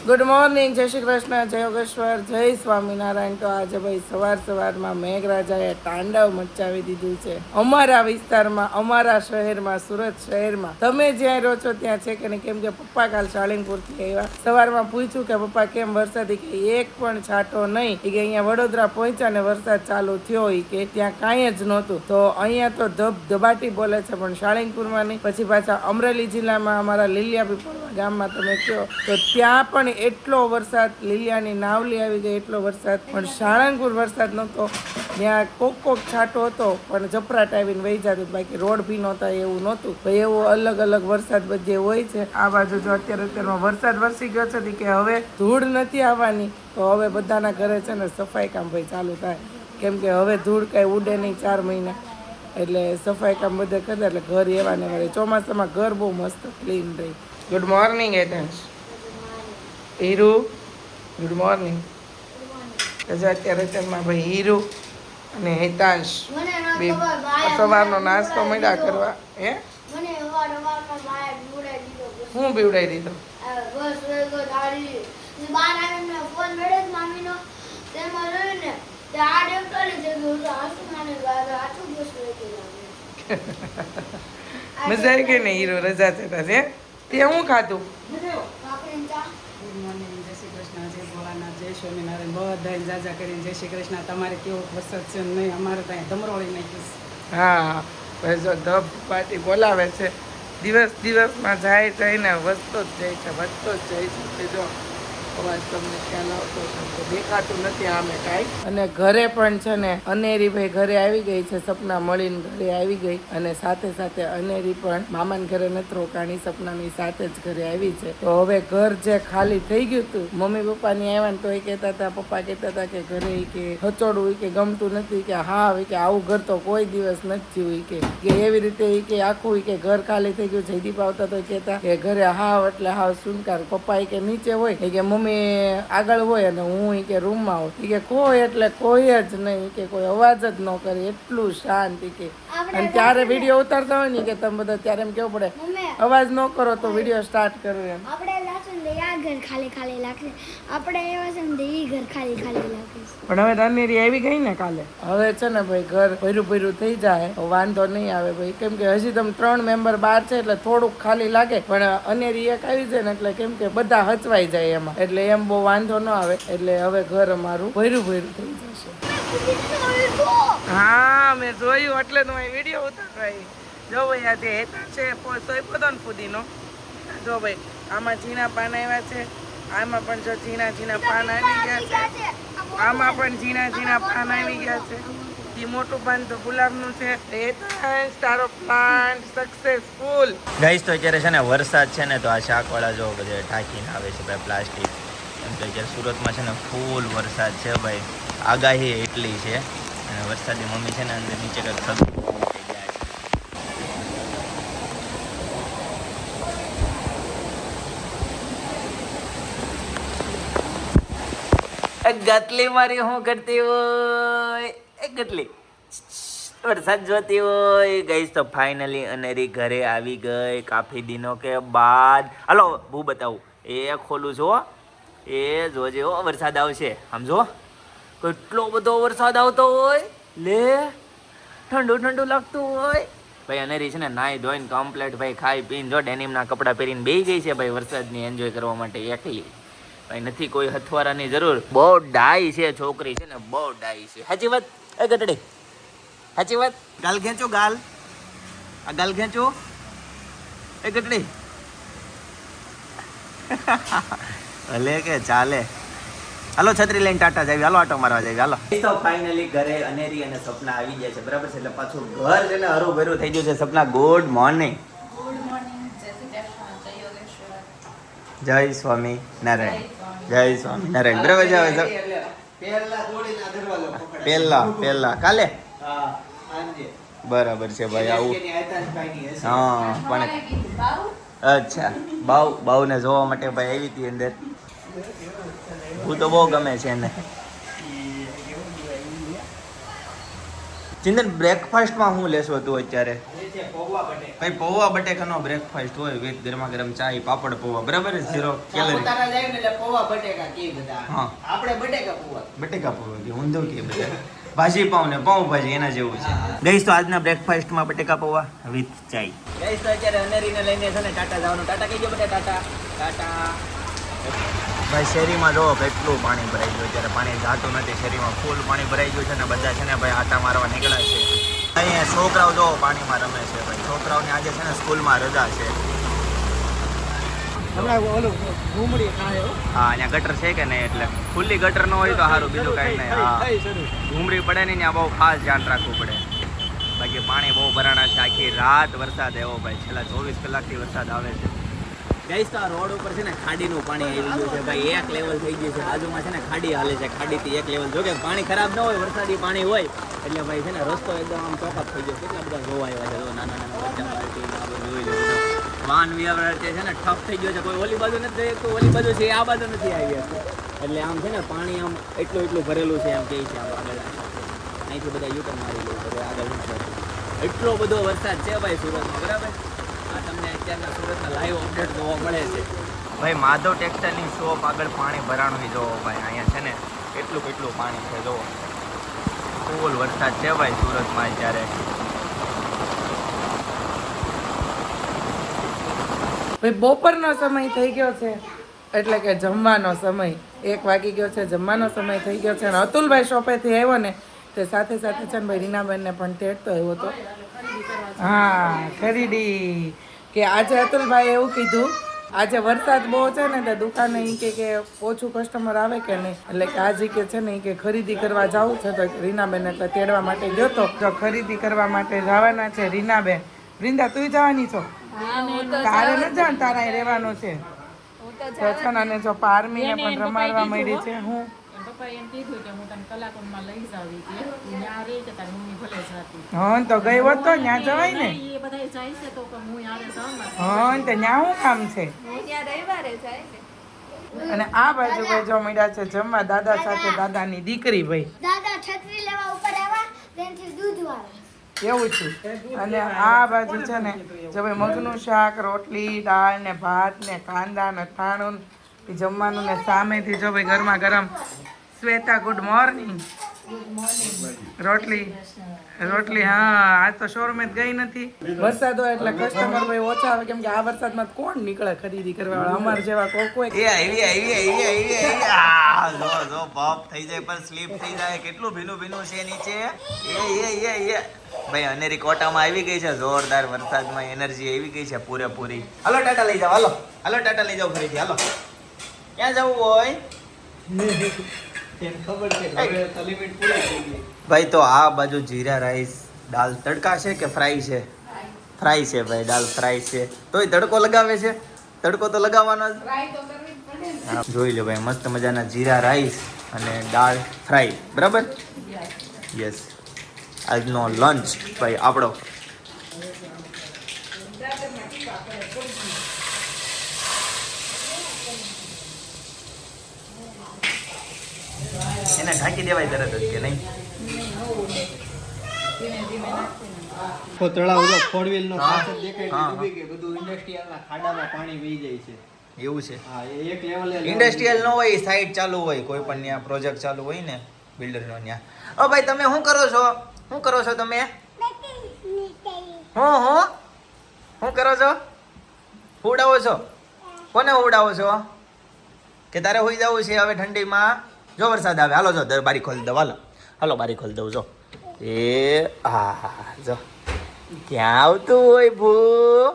Good morning, જય શ્રી કૃષ્ણ, જય યોગેશ્વર, જય સ્વામિનારાયણ. તો આજે ભાઈ સવારમાં મેઘરાજાએ તાંડવ મચાવી દીધું છે અમારા વિસ્તારમાં, અમારા શહેરમાં, સુરત શહેરમાં. તમે જ્યાં રહો છો ત્યાં છે કે નહીં? કેમ કે પપ્પા કાલ સાળીંગપુરથી આવ્યા. સવારમાં પૂછ્યું કે પપ્પા કેમ વરસાદી, કે એક પણ છાંટો નહીં, કે અહીંયા વડોદરા પહોંચ્યા ને વરસાદ ચાલુ થયો, કે ત્યાં કાંઈ જ નહોતું. તો અહીંયા તો ધબાટી બોલે છે, પણ સાળીંગપુરમાં નહીં. પછી પાછા અમરેલી જિલ્લામાં અમારા લીલિયા પીપળવા ગામમાં તમે કહો તો ત્યાં પણ એટલો વરસાદ, લીલિયાની નાવલી આવી ગઈ એટલો વરસાદ. પણ સાળંગપુર વરસાદ નહોતો, ત્યાં કોક છાંટો હતો પણ જપરાટ આવીને વહી જતો. બાકી રોડ બી નહોતા, એવું નહોતું. ભાઈ એવો અલગ અલગ વરસાદ બધે હોય છે. આ બાજુ જો અત્યારમાં વરસાદ વરસી ગયો છે કે હવે ધૂળ નથી આવવાની, તો હવે બધાના ઘરે છે ને સફાઈ કામ ભાઈ ચાલુ થાય. કેમ કે હવે ધૂળ કાંઈ ઉડે નહીં 4 મહિના, એટલે સફાઈ કામ બધે કરે એટલે ઘર એવા ને મળે. ચોમાસામાં ઘર બહુ મસ્ત ક્લીન રહી. ગુડ મોર્નિંગ એટેન્સ હીરુ, ગુડ મોર્નિંગ. અત્યારે તેમાં ભાઈ હીરુ અને હિતાંશ બે સવારનો નાસ્તો મળ્યા કરવા. હે હું બીવડાવી દીધો? મજા આવી ગઈ ને હીરો? રજા છે તારે? તે હું ખાધું? જય સ્વામિનારાયણ. બધાને જાજા કરીને જય શ્રી કૃષ્ણ. તમારે કેવો વરસાદ છે નહીં? અમારે ત્યાં ધમરોળી નાખીશ. હા, ભાઈ જો ધબ પાટી બોલાવે છે. દિવસમાં જઈને વધતો જ જાય છે, વધતો જ જાય છે. જો અવાજ તમને ખ્યાલ આવતો છે, દેખાતું નથી આમે કાંઈ. અને ઘરે પણ છે ને અનેરી ભાઈ ઘરે આવી ગઈ છે. સપના મળીને ઘરે આવી ગઈ, અને સાથે સાથે અનેરી પણ મામાને ઘરે નથી રોકાણી, સપનાની સાથે જ ઘરે આવી છે. તો હવે ઘર જે ખાલી થઈ ગયું હતું, મમ્મી પપ્પાની આવ્યા ને તો એ કહેતા હતા, પપ્પા કહેતા હતા કે ઘરે કે હચોડવું કે ગમતું નથી, કે હા કે આવું ઘર તો કોઈ દિવસ નથી થયું, કે એવી રીતે કે આખું કે ઘર ખાલી થઈ ગયું. જયદીપ આવતા તો કહેતા કે ઘરે હાવ એટલે હાવ સુનકાર. પપ્પા કે નીચે હોય, કે મમ્મી આગળ હોય અને હું કે રૂમમાં હોય, કે કોઈ એટલે કોઈ જ નહીં, કે કોઈ અવાજ જ ન કરે, એટલું શાંત. કે અને ત્યારે વિડીયો ઉતારતા હોય ને કે તમે બધા ત્યારે એમ કેવું પડે અવાજ ન કરો તો વિડીયો સ્ટાર્ટ કરવું એમ. આપણે લાગશે ને આ ઘર ખાલી ખાલી લાગશે, આપણે એવા છે ને એ ઘર ખાલી ખાલી લાગશે. પણ હવે અનેરી આવી ગઈ ને કાલે, હવે છે ને ભાઈ ઘર ભર્યું થઈ જાય તો વાંધો નહીં આવે ભાઈ. કેમ કે હજી તમે 3 મેમ્બર બહાર છે એટલે થોડુંક ખાલી લાગે, પણ અનેરી એક આવી જાય ને એટલે કેમ કે બધા હચવાઈ જાય એમાં, એટલે એમ બહુ વાંધો ન આવે. એટલે હવે ઘર અમારું ભર્યું થઈ જશે. હા, મેં જોયું એટલે તો વિડીયો ઉતારવાય. જો ભાઈ આજે હેતા છે સોયપદન ફુદીનો. જો ભાઈ આમાં ઝીણા પાન આવ્યા છે, આમાં પણ જો ઝીણા પાન આવી ગયા છે, આમાં પણ ઝીણા પાન આવી ગયા છે. એ મોટું પાન તો ગુલાબનું છે. તારો પ્લાન્ટ સક્સેસફુલ. ગાઈસ તો અત્યારે છે ને વરસાદ છે ને, તો આ શાકવાળા જો બધે ઢાંકીને આવે છે ભાઈ પ્લાસ્ટિક. એમ તો અત્યારે સુરતમાં છે ને ફૂલ વરસાદ છે ભાઈ, આગાહી એટલી છે. અને વરસાદની મમ્મી છે ને અંદર નીચે કંઈક થતું ગટલી મારી શું કરતી હોય, એ ગટલી વરસાદ જોતી હોય. ગઈશ તો ફાઇનલી અનેરી ઘરે આવી ગઈ કાફી દિનો કે બાદ. હાલો હું બતાવું, એ ખોલું છો, એ જોજે હો વરસાદ આવશે. સમજો કેટલો બધો વરસાદ આવતો હોય, લે ઠંડુ લાગતું હોય ભાઈ. અનેરી છે ને નાઈ ધોઈને કમ્પ્લેટ ભાઈ ખાઈ પીને જો ડેનિમના કપડાં પહેરીને બેસી ગઈ છે ભાઈ વરસાદની એન્જોય કરવા માટે એકલી. ભાઈ નથી કોઈ હથવારાની જરૂર. બહુ ડાઈ છે છોકરી, છે ને બહુ ડાઈ છે. સાચી વાત એ ગટડી? સાચી વાત. ગાલ ખેંચો, ગાલ આ ગાલ ખેંચો એ ગટડી. ભલે કે ચાલે. હાલો છત્રી લઈને ટાટા જાવી, હાલો આટો મારવા જાવી, હાલો. તો ફાઇનલી ઘરે અનેરી અને સપના આવી ગયા છે, બરાબર છે. એટલે પાછું ઘર છે ને હરું થઈ ગયું છે. સપના ગુડ મોર્નિંગ. જય સ્વામી નારાયણ, જય સ્વામી નારાયણ. બરાબર છે. પહેલા કાલે બરાબર છે ભાઈ આવું. હા પણ અચ્છા બાઉને જોવા માટે ભાઈ આવી હતી અંદર. હું તો બહુ ગમે છે એને. ચિંતન બ્રેકફાસ્ટમાં હું લેશો તું અત્યારે ભાઈ પૌવા બટેકાનો બ્રેકફાસ્ટ હોય વિથ ગરમા ગરમ ચાય પાપડ પૌવા બરાબર ઝીરો કેલરી હા બટેકા પૌવા કે ઊંધો કે બધા ભાજી પાઉં ને પાઉં ભાજી એના જેવું છે ગઈશ તો આજના બ્રેકફાસ્ટમાં બટેકા પૌવા વિથ ચાય ગઈશ તો અત્યારે અનેરીને લઈને છે ને ટાટા જવાનું ટાટા કહીજો બધા ટાટા ટાટા ભાઈ શેરીમાં જોવો કેટલું પાણી ભરાઈ ગયું અત્યારે પાણી જાતું નથી શેરીમાં ફૂલ પાણી ભરાઈ ગયું છે ને બધા છે ને ભાઈ આટા મારવા નીકળ્યા છે અહીંયા છોકરાઓ જોવો પાણીમાં રમે છે ભાઈ છોકરાઓની આજે છે ને સ્કૂલમાં રજા છે હા અહીંયા ગટર છે કે નહીં એટલે ખુલ્લી ગટર ન હોય તો સારું બીજું કાંઈ નહીં હા ઘૂમરી પડે ને ત્યાં બહુ ખાસ ધ્યાન રાખવું પડે બાકી પાણી બહુ ભરાણા છે આખી રાત વરસાદ આવ્યો ભાઈ છેલ્લા 24 કલાકથી વરસાદ આવે છે ગાઈસ તો આ રોડ ઉપર છે ને ખાડીનું પાણી આવી ગયું છે ભાઈ એક લેવલ થઈ ગયું છે બાજુમાં છે ને ખાડી હાલે છે ખાડીથી એક લેવલ જો કે પાણી ખરાબ ન હોય વરસાદી પાણી હોય એટલે ભાઈ છે ને રસ્તો એકદમ આમ ચોકઅપ થઈ ગયો કેટલા બધા જોવા આવ્યા છે નાના નાના બચ્ચા પાર્ટી જોઈ લો વાહન વ્યવહાર છે ને ઠપ થઈ ગયો છે કોઈ ઓલી બાજુ નથી તો ઓલી બાજુ છે આ બાજુ નથી આવી એટલે આમ છે ને પાણી આમ એટલું ભરેલું છે એમ કહે છે આમ આગળ અહીંથી બધા યુટર્ન મારી લે તો આગળ એટલો બધો વરસાદ છે ભાઈ સુરતમાં બરાબર આ તમને અત્યારના સુરતના લાઈવ અપડેટ જોવા મળે છે ભાઈ માધવ ટેક્સટાઇલની શોપ આગળ પાણી ભરાણું જોવો ભાઈ અહીંયા છે ને કેટલું પાણી છે જોવો ફૂલ વરસાદ છે ભાઈ સુરતમાં અત્યારે ભાઈ બપોરનો સમય થઈ ગયો છે એટલે કે જમવાનો સમય 1 વાગી ગયો છે જમવાનો સમય થઈ ગયો છે અને અતુલભાઈ શોપેથી આવ્યો ને તે સાથે છે ને ભાઈ રીનાબેનને પણ તેડતો આવ્યો હતો હા ખરીદી કે આજે અતુલભાઈ એવું કીધું આજે વરસાદ બહુ છે ને તો દુકાને ઈ કે ઓછું કસ્ટમર આવે કે નહીં એટલે કે આજે કે છે ને ઈ કે ખરીદી કરવા જવું છે તો રીનાબેન એટલે તેડવા માટે ગયો તો ખરીદી કરવા માટે જવાના છે રીનાબેન વૃંદા તું જવાની છો તારે ન જવાનું તારા અહીં રહેવાનું છે તો છે ને અને જો પારમીને પણ રમાડવા મળી છે હું હા તો ગઈ હોત તો ત્યાં જવાય ને હા તો ત્યાં શું કામ છે અને આ બાજુ ભાઈ જો મળ્યા છે જમવા દાદા સાથે દાદાની દીકરી ભાઈ દાદા છત્રી લેવા ઉપર આવ્યા તેનાથી દૂધ વાળા એવું છે અને આ બાજુ છે ને જો ભાઈ મગનું શાક રોટલી દાળ ને ભાત ને કાંદા ને અથાણું જમવાનું ને સામેથી જો ભાઈ ગરમા ગરમ શ્વેતા ગુડ મોર્નિંગ રોટલી હા આજ તો શોરૂમે ગઈ નથી વરસાદ હોય એટલે કસ્ટમર ભાઈ ઓછા આવે કેમ કે આ વરસાદમાં કોણ નીકળે ખરીદી કરવા વાળા અમાર જેવા કોઈ એ જો પપ થઈ જાય પર સ્લીપ થઈ જાય કેટલું ભીનું છે નીચે એ ભાઈ અનેરી કોટામાં આવી ગઈ છે જોરદાર વરસાદમાં એનર્જી આવી ગઈ છે પૂરેપૂરી હાલો ટાટા લઈ જાવ હાલો ટાટા લઈ જાવ ફરીથી હાલો ક્યાં જવું હોય ભાઈ તો આ બાજુ જીરા રાઈસ દાલ તડકા છે કે ફ્રાય છે ભાઈ દાલ ફ્રાય છે તોય તડકો લગાવે છે તડકો તો લગાવવાનો જ જોઈ લો ભાઈ મસ્ત મજાના જીરા રાઈસ અને દાળ ફ્રાય બરાબર યસ આજનો લંચ ભાઈ આપણો એને ઢાંકી દેવાય તરત જ કે નહીં તળાવ જો ફોર વ્હીલ નો પાછળ દેખાય ડૂબી ગઈ બધું ઇન્ડસ્ટ્રીયલ ના ખાડામાં પાણી વહી જાય છે એવું છે હા એક લેવલે ઇન્ડસ્ટ્રીયલ નો હોય સાઇટ ચાલુ હોય કોઈ પણ ત્યાં પ્રોજેક્ટ ચાલુ હોય ને બિલ્ડર નો ત્યાં ઓ ભાઈ તમે શું કરો છો તમે શું કરો છો ઉડાવો છો કોને ઉડાવો છો કે તારે હોઈ જવું છે હવે ઠંડીમાં જો વરસાદ આવે હાલો જો બારી ખોલી દઉં હાલો બારી ખોલી દઉં જો એ જો ક્યાં આવતું હોય ભૂ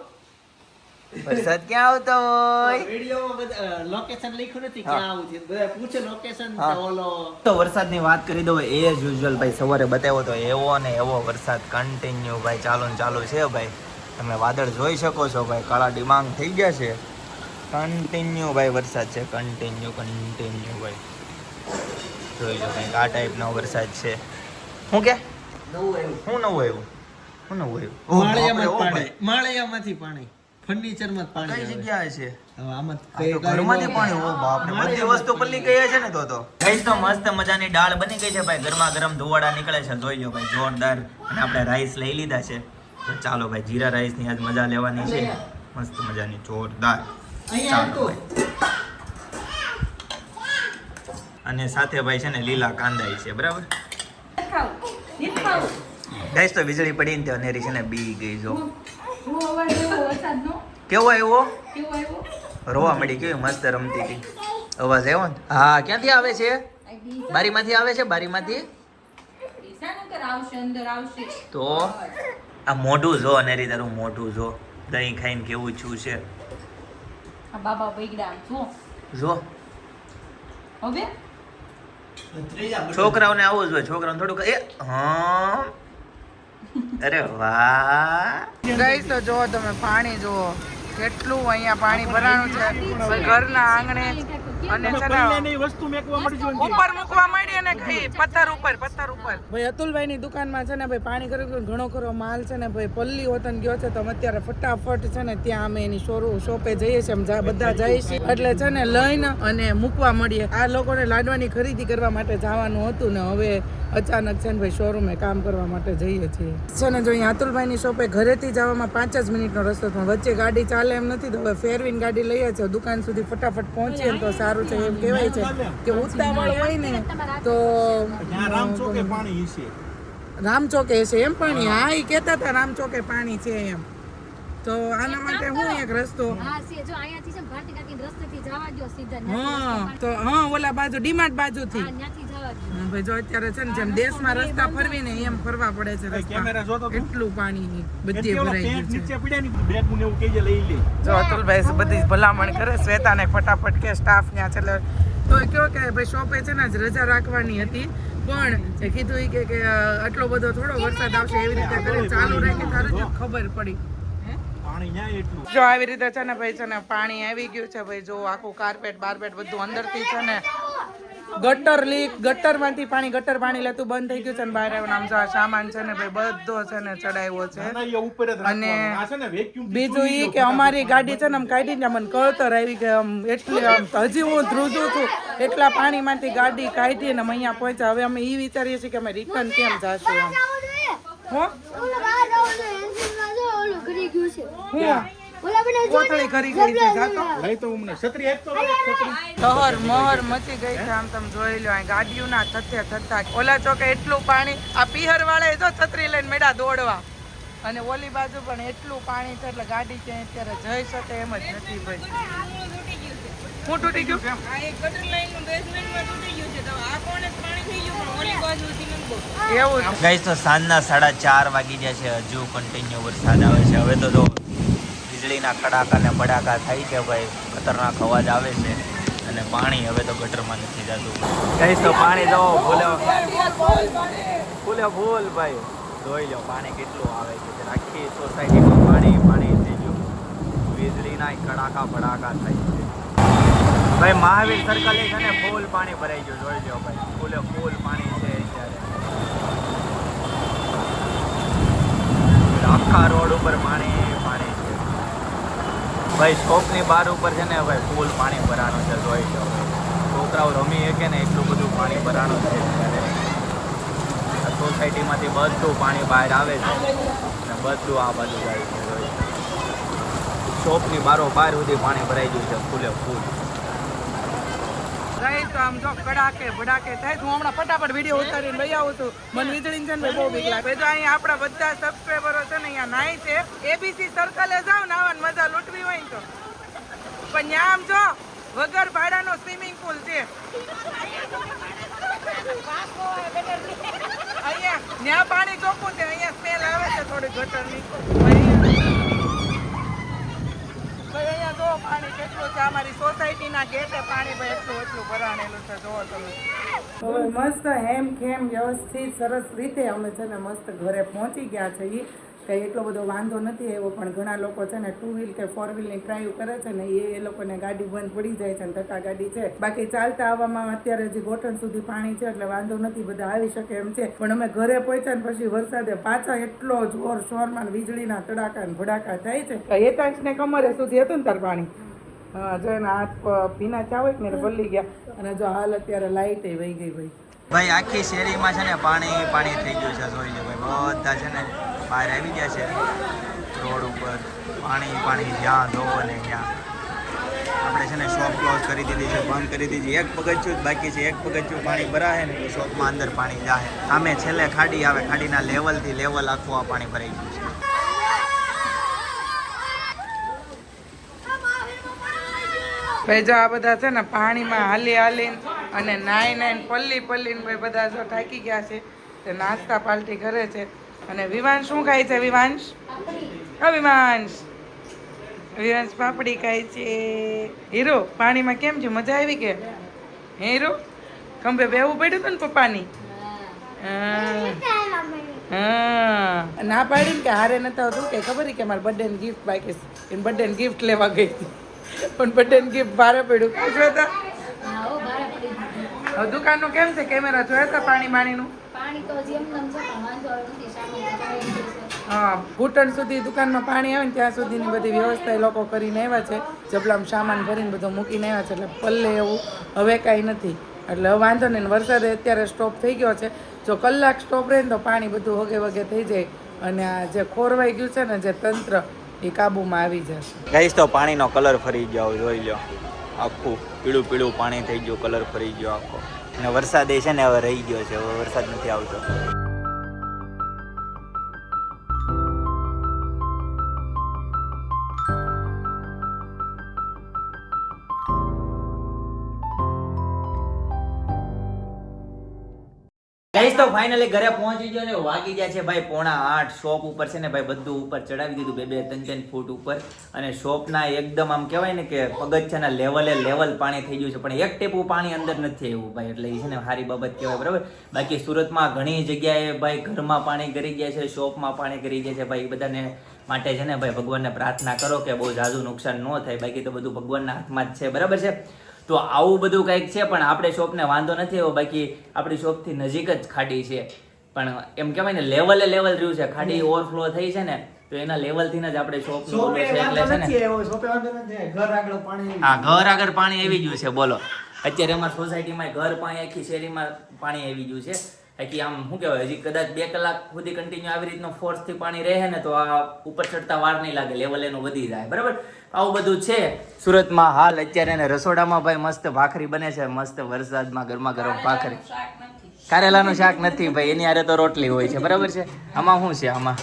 વરસાદ ક્યાં આવતો હોય વિડિયોમાં બધા લોકેશન લખ્યું નથી ક્યાં આવું છે બધા પૂછે લોકેશન ઓલો તો વરસાદની વાત કરી દઉં એ યુઝ્યુઅલ ભાઈ સવારે બતાવ્યો તો એવો ને એવો વરસાદ કન્ટિન્યુ ભાઈ ચાલુ છે ભાઈ તમે વાદળ જોઈ શકો છો ભાઈ કાળા ડિમાંગ થઈ ગયા છે કન્ટિન્યુ ભાઈ વરસાદ છે કન્ટિન્યુ ભાઈ જોઈ લો કંઈક આ ટાઈપનો વરસાદ છે શું કે નવું આવ્યું માળિયામાંથી પાણી ફર્નિચરમાં જ પાણી કઈ આવે. જગ્યાએ છે હવે આમાં આ તો ઘરમાંથી પાણી ઓ બાપ રે બધી વસ્તુ પલ્લી ગઈ છે ને તો ગાઈસ તો મસ્ત મજાની દાળ બની ગઈ છે ભાઈ ગરમા ગરમ ધોવાડા નીકળે છે જોઈ લો ભાઈ જોરદાર અને આપણે રાઈસ લઈ લીધા છે તો ચાલો ભાઈ જીરા રાઈસ ની આજ મજા લેવાની છે મસ્ત મજાની જોરદાર ચાલો ભાઈ. અને સાથે ભાઈ છે ને લીલા કાંદા છે બરાબર ગાઈસ તો વીજળી પડી ને તે અનેરી છે ને બી ગઈ જો કેવો આવ્યો રોવા મળી કેવી મસ્ત રમતી હતી અવાજ આવ્યો ને હા ક્યાંથી આવે છે બારીમાંથી આવે છે બારીમાંથી તો આ મોઢું જો અનેરી તારું મોઢું જો દહીં ખાઈને કેવું છું છે બાબા બગડા જો હવે છોકરાઓને આવું જ હોય છોકરાઓને થોડુંક એ હા અરે વાહ ગાઈસ તો જો તમે પાણી જુઓ કેટલું અહીંયા પાણી ભરાણું છે ઘરના આંગણે અને છે ને ઉપર મૂકવા માંડી અને કઈ પથ્થર ઉપર ભાઈ અતુલભાઈ ની દુકાનમાં છે ને ભાઈ પાણી કર્યું ઘણો ખરો માલ છે ને ભાઈ પલ્લી હોતન ગયો છે તો અમે અત્યારે ફટાફટ છે ને ત્યાં અમે એની શોપે જઈએ છીએ એમ બધા જઈએ છીએ એટલે છે ને લઈને અને મૂકવા મળીએ આ લોકોને લાડવાની ખરીદી કરવા માટે જવાનું હતું ને હવે અચાનક છે ને ભાઈ શોરૂમે કામ કરવા માટે જઈએ છીએ છે ને જો અહીંયા અતુલભાઈ ની શોપે ઘરેથી જવામાં 5 જ મિનિટનો રસ્તો પણ વચ્ચે ગાડી ચાલે એમ નથી તો હવે ફેરવીને ગાડી લઈએ છીએ દુકાન સુધી ફટાફટ પહોંચીએ તો સારું છે એમ કહેવાય છે કે ઉતાવળ હોય ને તો રામચોકે છે એમ પાણી હા એ કહેતા હતા રામચોકે પાણી છે એમ તો આના માટે હું એક રસ્તો હા છે જો અહીંયાથી છે ભારતી કાકી રસ્તેથી જવા દો સીધા હા તો હા ઓલા બાજુ ડીમાર્ટ બાજુથી ત્યાંથી જવા દો હા ભાઈ જો અત્યારે છે ને જેમ દેશમાં રસ્તા ફરવી ને એમ ફરવા પડે છે રસ્તા એટલું પાણી બધી ભરાઈ ગયું છે જો અતુલભાઈ બધી ભલામણ કરે શ્વેતાને ફટાફટ કે સ્ટાફ ત્યાં છે તો એ કહ્યો કે ભાઈ શોપે છે ને જ રજા રાખવાની હતી પણ એ કીધું કે આટલો બધો થોડો વરસાદ આવશે એવી રીતે કરી ચાલુ રાખી તારું જ ખબર પડી જો આવી રીતે છે ને ભાઈ છે ને પાણી આવી ગયું છે ભાઈ જો આખું કાર્પેટ બારપેટ બધું અંદરથી છે ને ગટરમાંથી પાણી લેતું બંધ થઈ ગયું છે ને બહાર આવ્યું આમ જો આ સામાન છે ને ભાઈ બધો છે ને ચડાવ્યો છે અને બીજું ઈ કે અમારી ગાડી છે ને આમ કાઢીને મને કળતર આવી કે આમ એટલે આમ હજી હું ધ્રુજું છું એટલા પાણીમાંથી ગાડી કાઢીને અમે અહીંયા પહોંચ્યા હવે અમે ઈ વિચારીએ છીએ કે અમે રિટર્ન કેમ જાશું આમ હો કોથળી કરી ગઈ છે જાતો તહર મહર મચી ગઈ છે આમ તમે જોઈ લો આ ગાડીઓના થતા ઓલા ચોકે એટલું પાણી આ પીહર વાળા જો છત્રી લઈને મેડા દોડવા અને ઓલી બાજુ પણ એટલું પાણી છે એટલે ગાડી ક્યાંય અત્યારે જઈ શકે એમ જ નથી ભાઈ હું તૂટી ગયું આ એક ગટર લાઈન નું બેઝમેન્ટમાં તૂટી ગયું છે તો આ કોણે પાણી થઈ ગયું પણ ઓલી બાજુથી નંગો એવું ગાઈસ તો સાંજના 4:30 વાગી ગયા છે હજુ કન્ટિન્યુ વરસાદ આવે છે હવે તો જો વીજળીના કડાકા ને બડાકા થાય છે ભાઈ ખતરનાક અવાજ આવે છે અને પાણી હવે તો ગટરમાં નથી જતું ગાઈસ તો પાણી જો ફૂલ ભાઈ જોઈ લો પાણી કેટલું આવે છે આખી સોસાયટીમાં પાણી થઈ ગયું વીજળીના કડાકા બડાકા થાય છે ભાઈ મહાવીર સર્કલ છે ને ફૂલ પાણી ભરાઈ ગયું જોઈ લો ભાઈ ફૂલ પાણી છે અત્યારે આખા રોડ ઉપર પાણી છે ભાઈ શોપની બહાર ઉપર છે ને ભાઈ ફૂલ પાણી ભરાણું છે જોઈ લો છોકરાઓ રમી શકે ને એટલું બધું પાણી ભરાણું છે અત્યારે સોસાયટીમાંથી બધું પાણી બહાર આવે છે અને બધું આ બાજુ જાય છે જોઈ શોપની બાર સુધી પાણી ભરાઈ ગયું છે ફૂલ ગઈ તો આમ જો કડાકે ભડાકે થાય તો હું હમણાં ફટાફટ વિડીયો ઉતારીને લઈ આવું છું મને વીજળી છે ને બહુ બીક લાગે તો અહીંયા આપણા બધા સબસ્ક્રાઈબરો છે ને અહીંયા નાય છે એબીસી સર્કલે જાવ ને આવવાની મજા લૂંટવી હોય ને તો પણ ત્યાં આમ જો વગર ભાડાનો સ્વિમિંગ પુલ છે અહીંયા ત્યાં પાણી ચોખ્ખું છે અહીંયા સ્મેલ આવે છે થોડી ગટરની અહીંયા જો પાણી કેટલું છે અમારી સોસાયટીના ગેટે પાણી ભાઈ એટલું ભરાણેલું છે જોવો તમે હવે મસ્ત હેમ ખેમ વ્યવસ્થિત સરસ રીતે અમે છે ને મસ્ત ઘરે પહોંચી ગયા છે કંઈ એટલો બધો વાંધો નથી આવ્યો. પણ ઘણા લોકો છે ને 2 વ્હીલ કે 4 વ્હીલની ડ્રાઈવ કરે છે ને એ લોકોને ગાડી બંધ પડી જાય છે ને ધક્કા ગાડી છે. બાકી ચાલતા આવવામાં અત્યારે હજી ઘોટણ સુધી પાણી છે એટલે વાંધો નથી, બધા આવી શકે એમ છે. પણ અમે ઘરે પહોંચ્યા ને પછી વરસાદે પાછા એટલો જોર શોરમાં વીજળીના તડાકા ને ભડાકા થાય છે. હેતાંશને કમરે સુધી હતું ને તાર પાણી. હા, જો એના હાથ ભીના થયા હોય ને પલ્લી ગયા. અને જો હાલ અત્યારે લાઇટ વહી ગઈ ભાઈ. ભાઈ આખી શેરીમાં છે ને પાણી પાણી થઈ ગયું છે. જોઈ લો ભાઈ, બધા છે ને બહાર આવી ગયા છે રોડ ઉપર. પાણી પાણી જ્યાં જોવો ને ત્યાં. આપણે છે ને શોપ ક્લોઝ કરી દીધી છે, બંધ કરી દીધી. એક પગથિયું જ બાકી છે. એક પગથિયું પાણી ભરાય ને તો શોપમાં અંદર પાણી જાય. સામે છેલ્લે ખાડી આવે, ખાડીના લેવલથી લેવલ આખું આ પાણી ભરાઈ ગયું છે. ભાઈ જો આ બધા છે ને પાણીમાં હાલી હાલીને અને નાઈને પલ્લી પલ્લીને ભાઈ બધા જો થાકી ગયા છે તે નાસ્તા પાલટી કરે છે. અને વિવાંશ શું ખાય છે? વિવાંશ વિવાંશ પાપડી ખાય છે. હીરો પાણીમાં કેમ છે? મજા આવી કે હે હીરો? ખંભે બેવું પડ્યું હતું ને પપ્પાની? હા, ના પાડી કે હારે નતા હતું કે ખબર કે મારા બર્થડે ગિફ્ટ બાકી છે, એને બર્થડે ગિફ્ટ લેવા ગઈ હતી પણ બર્થડે ગિફ્ટ ભારે પડ્યું. પૂછ્યો હતા હવે દુકાનનું કેમ છે? કેમેરા જોયા હતા પાણી બાણીનું? હા, ઘૂંટણ સુધી દુકાનમાં પાણી આવે ને ત્યાં સુધીની બધી વ્યવસ્થા એ લોકો કરીને આવ્યા છે. જબલામાં સામાન ભરીને બધું મૂકીને આવ્યા છે એટલે પલ્લે એવું હવે કાંઈ નથી. એટલે હવે વાંધો નહીં. વરસાદ અત્યારે સ્ટોપ થઈ ગયો છે. જો કલાક સ્ટોપ રહે ને તો પાણી બધું વગે વગે થઈ જાય અને આ જે ખોરવાઈ ગયું છે ને જે તંત્ર એ કાબુમાં આવી જશે. ગાઈસ તો પાણીનો કલર ફરી ગયો, જોઈ લો. આખું પીળું પીળું પાણી થઈ ગયું, કલર ફરી ગયો આખો. અને વરસાદ એ છે ને હવે રહી ગયો છે, હવે વરસાદ નથી આવતો. ગાઈસ તો ફાઇનલી ઘરે પહોંચી ગયો ને વાગી ગયા છે ભાઈ 7:45. શોપ ઉપર છે ને ભાઈ બધું ઉપર ચડાવી દીધું 2-3 ફૂટ ઉપર. અને શોપના એકદમ આમ કહેવાય ને કે પગથિયાના લેવલ પાણી થઈ ગયું છે. પણ એક ટેપું પાણી અંદર નથી આવ્યું ભાઈ, એટલે એ છે ને સારી બાબત કહેવાય, બરાબર. બાકી સુરતમાં ઘણી જગ્યાએ ભાઈ ઘરમાં પાણી કરી ગયા છે, શોપમાં પાણી કરી ગયા છે ભાઈ. બધાને માટે છે ને ભાઈ ભગવાનને પ્રાર્થના કરો કે બહુ ઝાઝું નુકસાન ન થાય. બાકી તો બધું ભગવાનના હાથમાં જ છે, બરાબર છે. તો આવું બધું કંઈક છે. પણ આપણે શોપને વાંધો નથી આવ્યો. બાકી આપણી શોપથી નજીક જ ખાડી છે, પણ એમ કહેવાય ને લેવલે લેવલ રહ્યું છે. ખાડી ઓવરફ્લો થઈ છે ને તો એના લેવલથી જ આપણે શોપનું છે એટલે છે ને હા ઘર આગળ પાણી આવી ગયું છે. બોલો અત્યારે અમારી સોસાયટીમાં ઘર પાણી આખી શેરીમાં પાણી આવી ગયું છે. આખી આમ શું કહેવાય, હજી કદાચ 2 કલાક સુધી કન્ટિન્યુ આવી રીતનો ફોર્સથી પાણી રહે ને તો આ ઉપર ચડતા વાર નહીં લાગે, લેવલ એનું વધી જાય, બરાબર. આવું બધું છે સુરતમાં હાલ અત્યારે. ને રસોડામાં ભાઈ મસ્ત ભાખરી બને છે, મસ્ત વરસાદમાં ગરમા ગરમ ભાખરી. કારેલાનું શાક નથી ભાઈ, એની હારે તો રોટલી હોય છે, બરાબર છે. આમાં શું છે? આમાં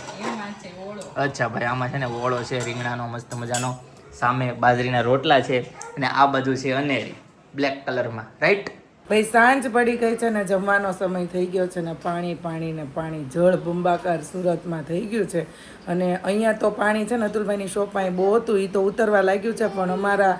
અચ્છા ભાઈ આમાં છે ને ઓળો છે રીંગણાનો મસ્ત મજાનો, સામે બાજરીના રોટલા છે અને આ બધું છે અનેરી બ્લેક કલરમાં, રાઈટ. ભાઈ સાંજ પડી ગઈ છે ને જમવાનો સમય થઈ ગયો છે ને પાણી ને પાણી જળ બંબાકાર સુરતમાં થઈ ગયું છે. અને અહીંયા તો પાણી છે ને અતુલભાઈની શોપમાં બહુ હતું, એ તો ઉતરવા લાગ્યું છે. પણ અમારા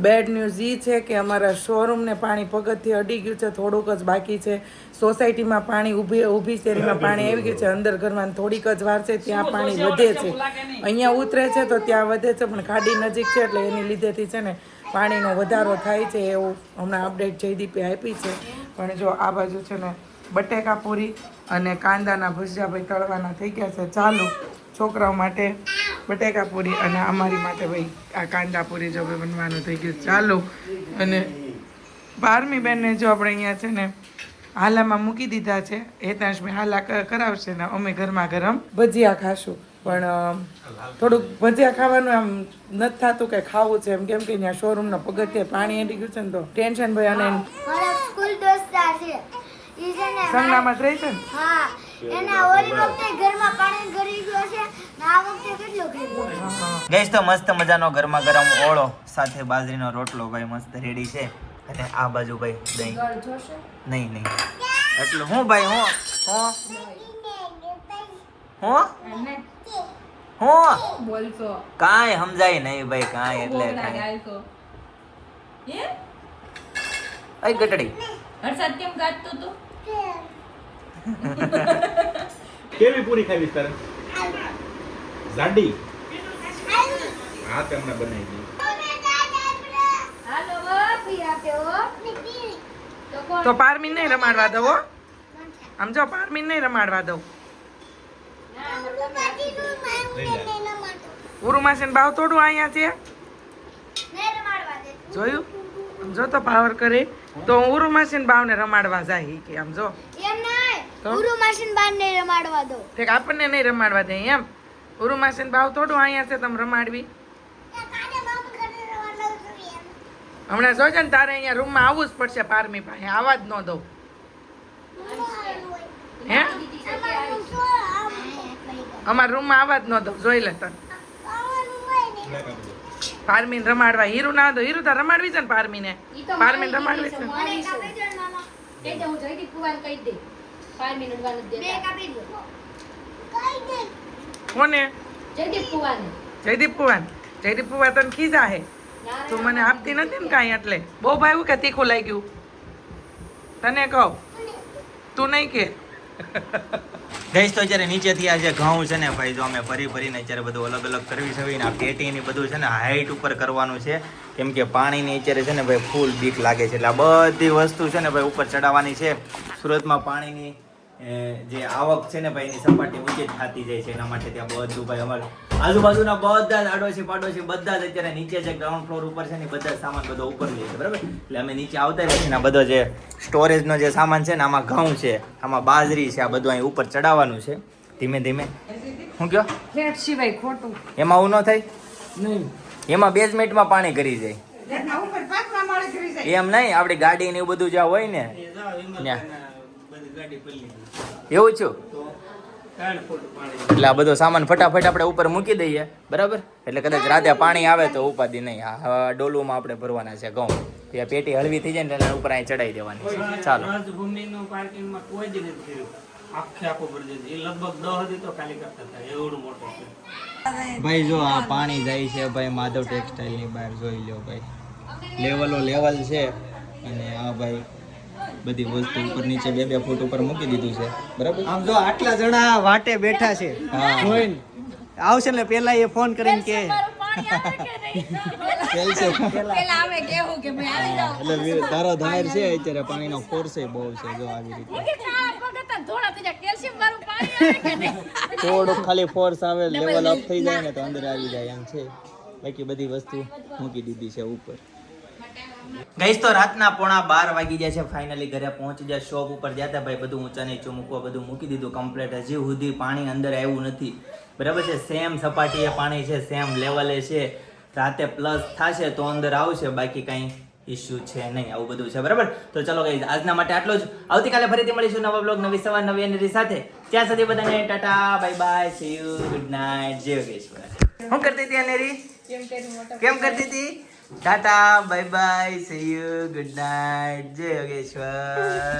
બેડ ન્યૂઝ એ છે કે અમારા શોરૂમને પાણી પગથિયે અડી ગયું છે, થોડુંક જ બાકી છે. સોસાયટીમાં પાણી ઊભી શેરીમાં પાણી આવી ગયું છે, અંદર ઘરમાં થોડીક જ વાર છે ત્યાં પાણી વધે છે. અહીંયા ઉતરે છે તો ત્યાં વધે છે, પણ ખાડી નજીક છે એટલે એની લીધેથી છે ને પાણીનો વધારો થાય છે એવું હમણાં અપડેટ જયદીપે આપી છે. પણ જો આ બાજુ છે ને બટેકા પૂરી અને કાંદાના ભજીયા ભાઈ તળવાના થઈ ગયા છે ચાલુ. છોકરાઓ માટે બટેકા પૂરી અને અમારી માટે ભાઈ આ કાંદા પૂરી જો ભાઈ બનવાનું થઈ ગયું ચાલુ. અને 12મી બેનને જો આપણે અહીંયા છે ને હાલામાં મૂકી દીધા છે. હેતાંશભાઈ હાલા કરાવશે ને અમે ગરમા ગરમ ભજીયા ખાશું. પણ થોડુંક ભજીયા ખાવાનું આમ નથી થતું કે ખાવું છે એમ, કેમ કે અહીંયા શોરૂમના પગથિયે પાણી અડી ગયું છે ને તો ટેન્શન ભાઈ. અને મારા સ્કૂલ દોસ્તાર છે ઈ છે ને સંગનામાં જ રહે છે ને. હા, એના ઓલી વખતે ઘરમાં પાણી ગળી ગયો છે ને આ વખતે કેટલો ગયો. ગઈશ તો મસ્ત મજાનો ગરમા ગરમ ઓળો સાથે બાજરીનો રોટલો ભાઈ મસ્ત રેડી છે. અને આ બાજુ ભાઈ દહીં નહીં એટલું હું ભાઈ હું બોલતો કાંઈ સમજાય નહીં ભાઈ, કાંઈ એટલે કાંઈ. ગાયકો અય ગટડી હર્ષદ કેમ ગાતો તો? કેવી પૂરી ખાવી તારે? ગાડી હા તમને બનાવી દઈ. તો પારમીન નહીં રમાડવા દો હો. આમ જો પારમીન નહીં રમાડવા દો. ઉરુમાસન ભાવ થોડું અહીંયા છે જોયું. આમ જો તો પાવર કરે તો ઉરુમાસન ભાવને રમાડવા જાય કે આમ જો તો? ઉરુમાસન બારને રમાડવા દો. ઠીક આપણને નહીં રમાડવા દે એમ. ઉરુમાસન ભાવ થોડું અહીંયા છે તમે રમાડવી. હમણાં જોજે ને તારે અહીંયા રૂમમાં આવવું જ પડશે પારમી પાસે. આવા જ ન દઉં હે. અમારા રૂમમાં આવા જ ન દઉં. જોઈ લે તને પારમીન રમાડવા. હીરું ના દો. હીરું તાર રમાડવી છે ને પારમીને. પારમીન રમાડવી છે. કોને? જયદીપ કુવાન. જયદીપ કુવા તને ખીજા હે. તું મને આપતી નથી ને કાંઈ એટલે બહુ ભાઈ કે તીખું લાગ્યું તને કહું તું નહીં કે. ગઈશ તો અત્યારે નીચેથી આ જે ઘઉં છે ને ભાઈ જો અમે ભરીને અત્યારે બધું અલગ અલગ કરવી છે ને આ પેટીની બધું છે ને હાઈટ ઉપર કરવાનું છે કેમ કે પાણીની અત્યારે છે ને ભાઈ ફૂલ બીક લાગે છે એટલે આ બધી વસ્તુ છે ને ભાઈ ઉપર ચડાવવાની છે. સુરતમાં પાણીની જે આવક છે ને ભાઈ એની સપાટી ઊંચી જ થતી જાય છે એના માટે ત્યાં બધું ભાઈ અમારે આજુબાજુના બધા જ આડોશી પાડોશી બધા જ અત્યારે નીચે છે ગ્રાઉન્ડ ફ્લોર ઉપર છે ને બધા સામાન બધો ઉપર લે છે બરાબર. એટલે અમે નીચે આવતા રહીએ છીએ ને આ બધો જે સ્ટોરેજનો જે સામાન છે ને આમાં ઘઉં છે આમાં બાજરી છે આ બધું અહીં ઉપર ચડાવવાનું છે ધીમે ધીમે. શું કહો ફ્લેટ સિવાય ખોટું એમાં આવું ન થાય નહીં. એમાં 2 મિનિટમાં પાણી કરી જાય ઉપર પાકમાં માળે કરી જાય. એમ નહીં આપણી ગાડી ને એવું બધું જ્યાં હોય ને ત્યાં એવું છું એટલે આ બધો સામાન ફટાફટ આપણે ઉપર મૂકી દઈએ બરાબર. એટલે કદાચ રાતે પાણી આવે તો ઉપાધિ નહીં. આ ડોલુમાં આપણે ભરવાના છે ઘઉં. ત્યાં પેટી હળવી થઈ જાય ને એટલે ઉપર અહીં ચડાવી દેવાની છે. ચાલો રાજભૂમિનું પાર્કિંગમાં કોઈ જ નથી થયું. આખું ભરી દીધું. એ લગભગ 10 હતી તો ખાલી કરતા હતા એવડું મોટું છે. ભાઈ જો આ પાણી જાય છે ભાઈ માધવ ટેક્સટાઇલ ની બહાર જોઈ લો ભાઈ. લેવલ છે અને આ ભાઈ બધી વસ્તુ ઉપર નીચે 2 ફૂટ ઉપર મૂકી દીધું છે બરાબર. આમ જો આટલા જણા વાટે બેઠા છે જોઈને આવશે ને પેલા એ ફોન કરીને કે એટલે તારો ધાર છે અત્યારે પાણીનો ફોર્સ બહુ છે જો આવી રીતે થોડુંક ખાલી ફોર્સ આવે લેવલ અપ થઈ જાય ને તો અંદર આવી જાય એમ છે. બાકી બધી વસ્તુ મૂકી દીધી છે ઉપર. ગઈશ તો રાતના 11:15 વાગી ગયા છે. ફાઇનલી ઘરે પહોંચી ગયા. શોપ ઉપર ગયા હતા ભાઈ બધું ઊંચા નીચું મૂકવા બધું મૂકી દીધું કમ્પ્લીટ. હજી સુધી પાણી અંદર આવ્યું નથી બરાબર છે. સેમ સપાટીએ પાણી છે સેમ લેવલે છે. રાતે પ્લસ થશે તો અંદર આવશે બાકી કાંઈ ઇશ્યુ છે નહીં. આવું બધું છે બરાબર. તો ચલો ગાઈઝ આજના માટે આટલો જ. આવતીકાલે ફરીથી મળીશું નવા બ્લોગ નવી સવાર નવી એનર્જી સાથે. ત્યાં સુધી બધાને Tata bye bye see you good night જય યોગેશ્વર. શું કરતી હતી અનેરી? કેમ કરતી હતી? Tata bye bye see you good night જય યોગેશ્વર.